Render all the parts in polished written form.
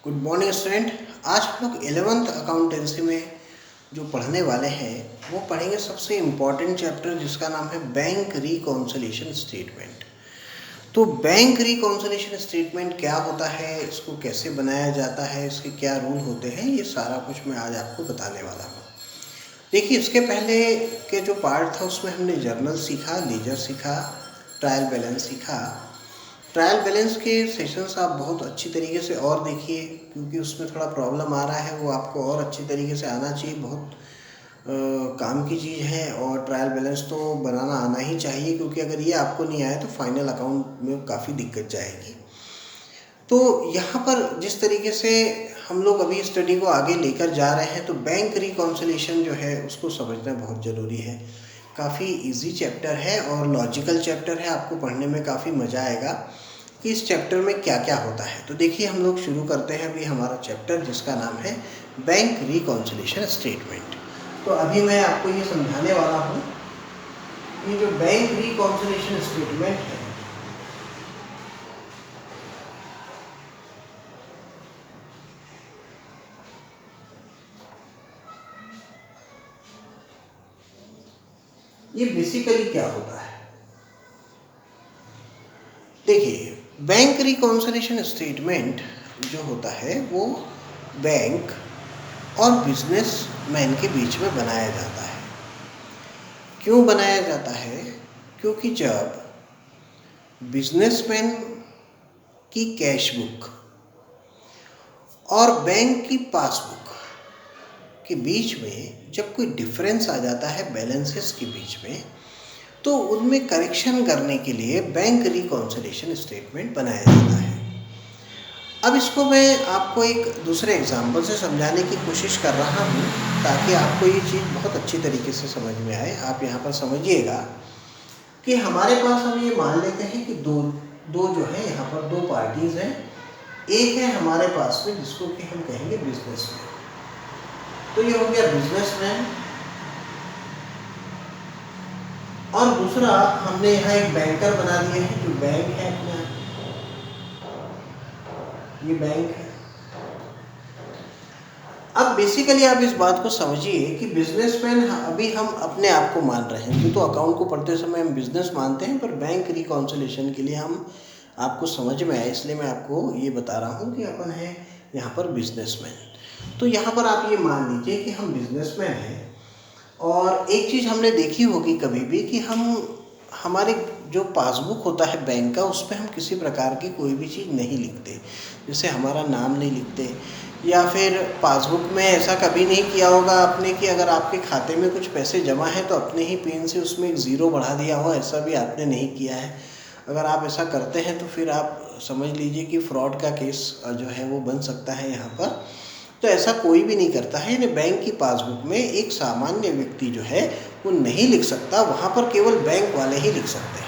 Good morning student. आज हम लोग 11th अकाउंटेंसी में जो पढ़ने वाले हैं वो पढ़ेंगे सबसे इम्पॉर्टेंट चैप्टर जिसका नाम है बैंक रिकॉन्सिलिएशन स्टेटमेंट। तो बैंक रिकॉन्सिलिएशन स्टेटमेंट क्या होता है, इसको कैसे बनाया जाता है, इसके क्या रूल होते हैं, ये सारा कुछ मैं आज आपको बताने वाला हूँ। देखिए, इसके पहले के जो पार्ट था उसमें हमने जर्नल सीखा, लीजर सीखा, ट्रायल बैलेंस सीखा। ट्रायल बैलेंस के सेशंस आप बहुत अच्छी तरीके से और देखिए, क्योंकि उसमें थोड़ा प्रॉब्लम आ रहा है, वो आपको और अच्छी तरीके से आना चाहिए। बहुत काम की चीज़ है और ट्रायल बैलेंस तो बनाना आना ही चाहिए, क्योंकि अगर ये आपको नहीं आए तो फाइनल अकाउंट में काफ़ी दिक्कत जाएगी। तो यहाँ पर जिस तरीके से हम लोग अभी स्टडी को आगे लेकर जा रहे हैं, तो बैंक रिकॉन्सिलिएशन जो है उसको समझना बहुत ज़रूरी है। काफ़ी इजी चैप्टर है और लॉजिकल चैप्टर है, आपको पढ़ने में काफ़ी मज़ा आएगा कि इस चैप्टर में क्या क्या होता है। तो देखिए, हम लोग शुरू करते हैं अभी हमारा चैप्टर जिसका नाम है बैंक रिकॉन्सिलिएशन स्टेटमेंट। तो अभी मैं आपको ये समझाने वाला हूँ कि जो बैंक रिकॉन्सिलिएशन स्टेटमेंट है ये बेसिकली क्या होता है। देखिए, बैंक रिकॉन्सिलिएशन स्टेटमेंट जो होता है वो बैंक और बिजनेसमैन के बीच में बनाया जाता है। क्यों बनाया जाता है? क्योंकि जब बिजनेसमैन की कैश बुक और बैंक की पासबुक के बीच में जब कोई डिफरेंस आ जाता है बैलेंसेस के बीच में, तो उनमें करेक्शन करने के लिए बैंक रिकॉन्सिलिएशन स्टेटमेंट बनाया जाता है। अब इसको मैं आपको एक दूसरे एग्जाम्पल से समझाने की कोशिश कर रहा हूँ ताकि आपको ये चीज़ बहुत अच्छी तरीके से समझ में आए। आप यहाँ पर समझिएगा कि हमारे पास हम ये मान लेते हैं कि दो जो है यहाँ पर दो पार्टीज हैं। एक है हमारे पास में जिसको कि हम कहेंगे बिजनेसमैन। तो ये हो गया बिजनेसमैन, और दूसरा हमने यहाँ एक बैंकर बना दिया है जो बैंक है अपना, ये बैंक है। अब बेसिकली आप इस बात को समझिए कि बिजनेसमैन अभी हम अपने आप को मान रहे हैं, तो अकाउंट को पढ़ते समय हम बिजनेस मानते हैं, पर बैंक रिकॉन्सिलिएशन के लिए हम आपको समझ में आए इसलिए मैं आपको ये बता रहा हूँ कि अपन है यहाँ पर बिजनेसमैन। तो यहाँ पर आप ये मान लीजिए कि हम बिजनेसमैन हैं, और एक चीज़ हमने देखी होगी कभी भी कि हम हमारे जो पासबुक होता है बैंक का, उस पर हम किसी प्रकार की कोई भी चीज़ नहीं लिखते, जैसे हमारा नाम नहीं लिखते, या फिर पासबुक में ऐसा कभी नहीं किया होगा आपने कि अगर आपके खाते में कुछ पैसे जमा हैं तो अपने ही पेन से उसमें एक ज़ीरो बढ़ा दिया हो, ऐसा भी आपने नहीं किया है। अगर आप ऐसा करते हैं तो फिर आप समझ लीजिए कि फ्रॉड का केस जो है वो बन सकता है यहाँ पर। तो ऐसा कोई भी नहीं करता है, यानी बैंक की पासबुक में एक सामान्य व्यक्ति जो है वो नहीं लिख सकता, वहाँ पर केवल बैंक वाले ही लिख सकते हैं।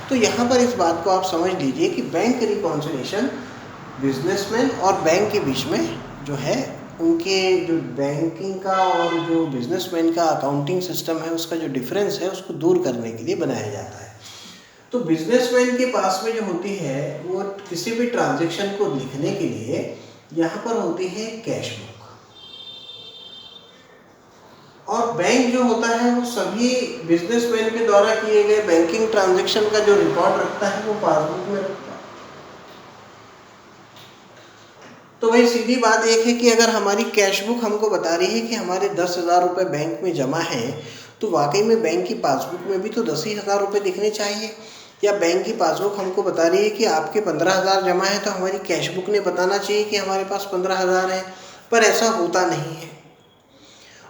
तो यहाँ पर इस बात को आप समझ लीजिए कि बैंक रिकॉन्सिलिएशन बिजनेसमैन और बैंक के बीच में जो है उनके जो बैंकिंग का और जो बिजनेसमैन का अकाउंटिंग सिस्टम है उसका जो डिफरेंस है उसको दूर करने के लिए बनाया जाता है। तो बिजनेसमैन के पास में जो होती है वो किसी भी ट्रांजैक्शन को लिखने के लिए यहाँ पर होती है कैश बुक, और बैंक जो होता है वो सभी बिजनेसमैन के द्वारा किए गए बैंकिंग ट्रांजैक्शन का जो रिकॉर्ड रखता है वो पासबुक में रखता है। तो भाई सीधी बात एक है कि अगर हमारी कैश बुक हमको बता रही है कि हमारे 10,000 रुपये बैंक में जमा है, तो वाकई में बैंक की पासबुक में भी तो 10,000 रुपये दिखने चाहिए। या बैंक की पासबुक हमको बता रही है कि आपके 15,000 जमा है, तो हमारी कैश बुक ने बताना चाहिए कि हमारे पास 15,000 है, पर ऐसा होता नहीं है।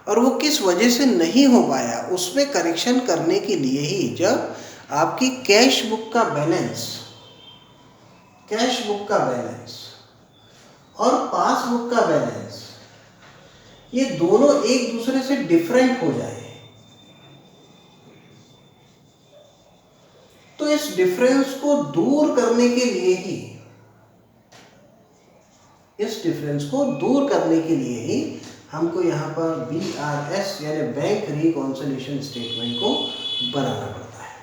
और वो किस वजह से नहीं हो पाया, उसमें करेक्शन करने के लिए ही जब आपकी कैश बुक का बैलेंस और पासबुक का बैलेंस ये दोनों एक दूसरे से डिफरेंट हो जाए, तो इस डिफरेंस को दूर करने के लिए ही हमको यहाँ पर BRS यानी बैंक रिकॉन्सिलिएशन स्टेटमेंट को बनाना पड़ता है।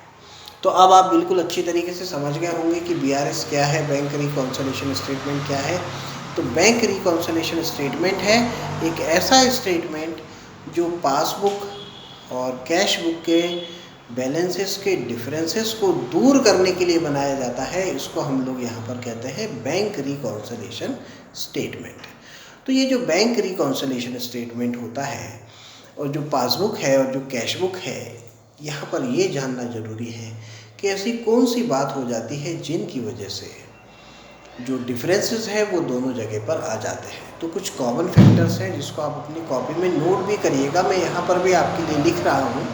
तो अब आप बिल्कुल अच्छी तरीके से समझ गए होंगे कि BRS क्या है, बैंक रिकॉन्सिलिएशन स्टेटमेंट क्या है। तो बैंक रिकॉन्सिलिएशन स्टेटमेंट है एक ऐसा स्टेटमेंट जो पासबुक और कैश बुक के बैलेंसेस के डिफरेंसेस को दूर करने के लिए बनाया जाता है। इसको हम लोग यहाँ पर कहते हैं बैंक रिकॉन्सिलिएशन स्टेटमेंट। तो ये जो बैंक रिकॉन्सिलिएशन स्टेटमेंट होता है और जो पासबुक है और जो कैश बुक है, यहाँ पर ये जानना ज़रूरी है कि ऐसी कौन सी बात हो जाती है जिनकी वजह से जो डिफरेंसेस है वो दोनों जगह पर आ जाते हैं। तो कुछ कॉमन फैक्टर्स हैं जिसको आप अपनी कॉपी में नोट भी करिएगा, मैं यहाँ पर भी आपके लिए लिख रहा हूँ,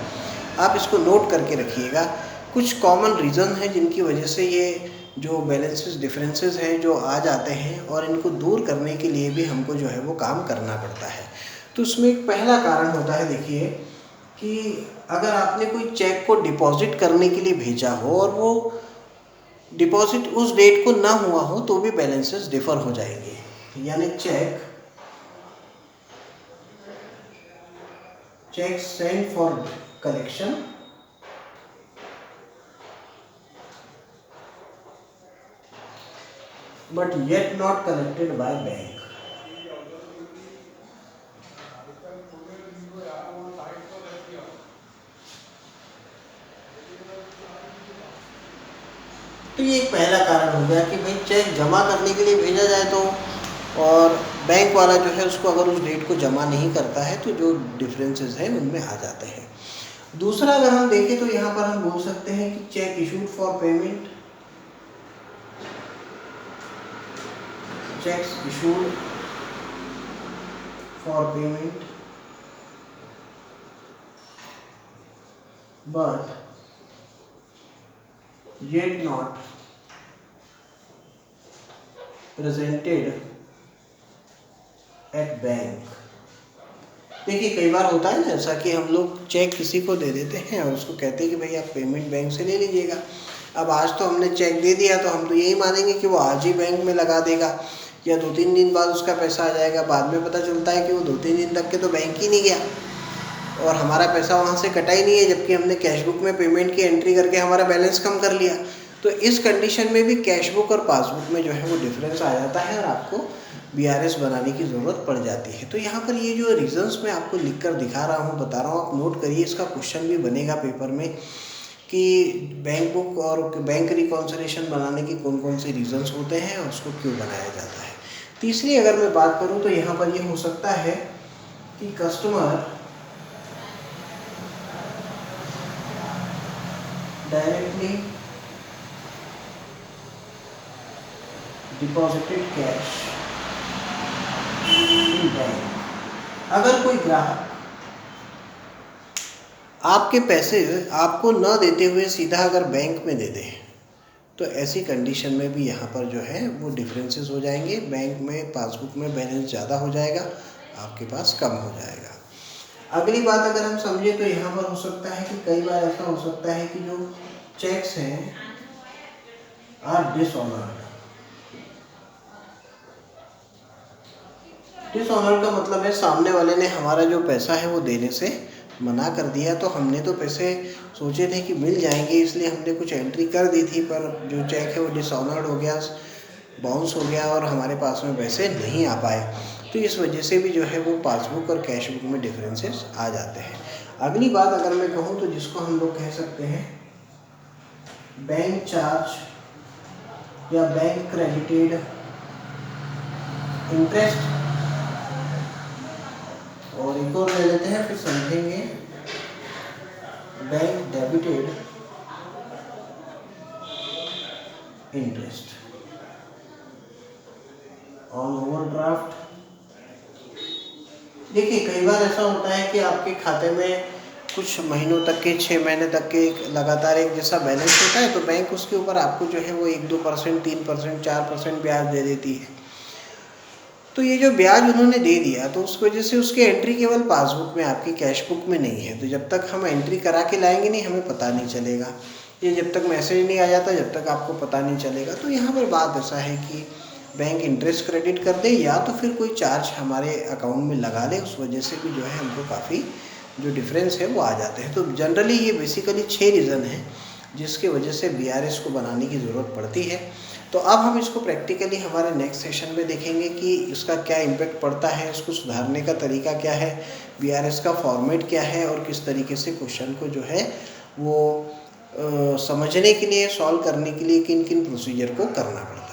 आप इसको नोट करके रखिएगा। कुछ कॉमन रीज़न हैं जिनकी वजह से ये जो बैलेंसेस डिफरेंसेस हैं जो आ जाते हैं और इनको दूर करने के लिए भी हमको जो है वो काम करना पड़ता है। तो उसमें एक पहला कारण होता है, देखिए कि अगर आपने कोई चेक को डिपॉजिट करने के लिए भेजा हो और वो डिपॉजिट उस डेट को ना हुआ हो तो भी बैलेंसेस डिफर हो जाएंगे। यानी cheque send for collection but yet not collected by bank. तो ये एक पहला कारण हो गया कि भाई चेक जमा करने के लिए भेजा जाए तो और बैंक वाला जो है उसको अगर उस डेट को जमा नहीं करता है तो जो डिफरेंसेस हैं उनमें आ जाते हैं। दूसरा अगर हम देखें तो यहाँ पर हम बोल सकते हैं कि cheque issued for payment, cheques issued for payment but yet not presented at bank. देखिए कई बार होता है ना ऐसा कि हम लोग चेक किसी को दे देते हैं और उसको कहते हैं कि भाई आप पेमेंट बैंक से ले लीजिएगा। अब आज तो हमने चेक दे दिया तो हम तो यही मानेंगे कि वो आज ही बैंक में लगा देगा या 2-3 दिन बाद उसका पैसा आ जाएगा। बाद में पता चलता है कि वो 2-3 दिन तक के तो बैंक ही नहीं गया और हमारा पैसा वहाँ से कटा ही नहीं है, जबकि हमने कैश बुक में पेमेंट की एंट्री करके हमारा बैलेंस कम कर लिया। तो इस कंडीशन में भी कैश बुक और पासबुक में जो है वो डिफरेंस आ जाता है और आपको बीआरएस बनाने की ज़रूरत पड़ जाती है। तो यहाँ पर ये जो रीज़न्स मैं आपको लिख कर दिखा रहा हूँ, बता रहा हूँ, आप नोट करिए। इसका क्वेश्चन भी बनेगा पेपर में कि बैंक बुक और बैंक रिकॉन्सिलिएशन बनाने की कौन कौन से रीज़न्स होते हैं और उसको क्यों बनाया जाता है। तीसरी अगर मैं बात करूँ तो यहाँ पर ये हो सकता है कि customer directly deposited cash in bank. अगर कोई ग्राहक आपके पैसे आपको न देते हुए सीधा अगर बैंक में दे दे तो ऐसी कंडीशन में भी यहाँ पर जो है वो डिफरेंसेस हो जाएंगे। बैंक में पासबुक में बैलेंस ज़्यादा हो जाएगा, आपके पास कम हो जाएगा। अगली बात अगर हम समझे तो यहाँ पर हो सकता है कि कई बार ऐसा हो सकता है कि जो चेक्स हैं आर डिसऑनर्ड। डिसऑनर्ड का मतलब है सामने वाले ने हमारा जो पैसा है वो देने से मना कर दिया। तो हमने तो पैसे सोचे थे कि मिल जाएंगे इसलिए हमने कुछ एंट्री कर दी थी, पर जो चेक है वो डिसऑनर्ड हो गया, बाउंस हो गया और हमारे पास में पैसे नहीं आ पाए। तो इस वजह से भी जो है वो पासबुक और कैश बुक में डिफरेंसेस आ जाते हैं। अगली बात अगर मैं कहूँ तो जिसको हम लोग कह सकते हैं बैंक चार्ज या बैंक क्रेडिटेड इंटरेस्ट, और एक और ले लेते हैं फिर समझेंगे bank debited interest on overdraft. देखिए कई बार ऐसा होता है कि आपके खाते में कुछ महीनों तक के 6 महीने तक के लगातार एक जैसा बैलेंस होता है तो बैंक उसके ऊपर आपको जो है वो 1-2%, 3%, 4% ब्याज दे देती है। तो ये जो ब्याज उन्होंने दे दिया तो उस वजह से उसकी एंट्री केवल पासबुक में, आपकी कैश बुक में नहीं है। तो जब तक हम एंट्री करा के लाएंगे नहीं हमें पता नहीं चलेगा, ये जब तक मैसेज नहीं आ जाता जब तक आपको पता नहीं चलेगा। तो यहाँ पर बात ऐसा है कि बैंक इंटरेस्ट क्रेडिट कर दे या तो फिर कोई चार्ज हमारे अकाउंट में लगा ले, उस वजह से भी जो है हमको काफ़ी जो डिफरेंस है वो आ जाते हैं। तो जनरली ये बेसिकली 6 रीज़न हैं जिसके वजह से बीआरएस को बनाने की ज़रूरत पड़ती है। तो अब हम इसको प्रैक्टिकली हमारे नेक्स्ट सेशन में देखेंगे कि इसका क्या इम्पैक्ट पड़ता है, इसको सुधारने का तरीका क्या है, बीआरएस का फॉर्मेट क्या है और किस तरीके से क्वेश्चन को जो है वो समझने के लिए, सॉल्व करने के लिए किन किन प्रोसीजर को करना पड़ता है।